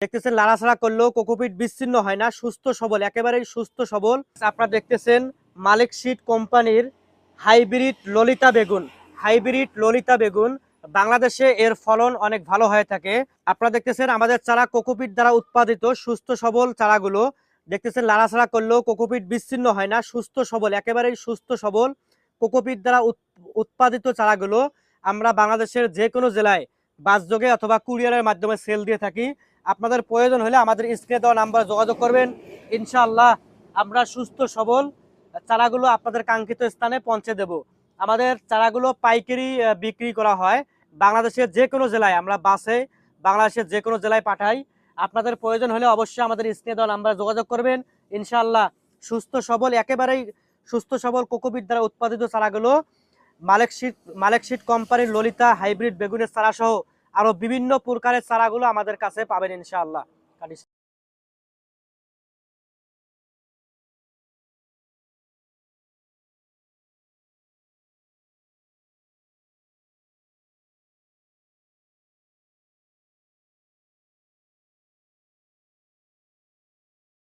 দেখতেছেন লাড়াছাড়া করলেও কোকোপিট বিচ্ছিন্ন হয় না, সুস্থ সবল, একেবারেই সুস্থ সবল। আপনারা দেখতেছেন মালিক সিড কোম্পানির হাইব্রিড ললিতা বেগুন। হাইব্রিড ললিতা বেগুন বাংলাদেশে এর ফলন অনেক ভালো হয়ে থাকে। আপনারা দেখতেছেন আমাদের চারা কোকোপিট দ্বারা উৎপাদিত সুস্থ সবল চারাগুলো। দেখতেছেন লাড়াছাড়া করলেও কোকোপিট বিচ্ছিন্ন হয় না, সুস্থ সবল, একেবারেই সুস্থ সবল কোকোপিট দ্বারা উৎপাদিত চারাগুলো আমরা বাংলাদেশের যে কোনো জেলায় বাসযোগে অথবা কুরিয়ারের মাধ্যমে সেল দিয়ে থাকি। আপনাদের প্রয়োজন হলে আমাদের স্ক্রিনে দেওয়া নাম্বারে যোগাযোগ করবেন। ইনশাআল্লাহ আমরা সুস্থ সবল চারাগুলো আপনাদের কাঙ্ক্ষিত স্থানে পৌঁছে দেব। আমাদের চারাগুলো পাইকারি বিক্রি করা হয় বাংলাদেশের যে কোনো জেলায়, আমরা বাসে বাংলাদেশের যে কোনো জেলায় পাঠাই। আপনাদের প্রয়োজন হলে অবশ্যই আমাদের স্ক্রিনে দেওয়া নাম্বারে যোগাযোগ করবেন। ইনশাআল্লাহ সুস্থ সবল, একেবারেই সুস্থ সবল কোকোপিট দ্বারা উৎপাদিত চারাগুলো মালিক সিড কোম্পানির ললিতা হাইব্রিড বেগুনের চারা সহ আরো বিভিন্ন প্রকারের চারাগুলো আমাদের কাছে পাবেন ইনশাআল্লাহ।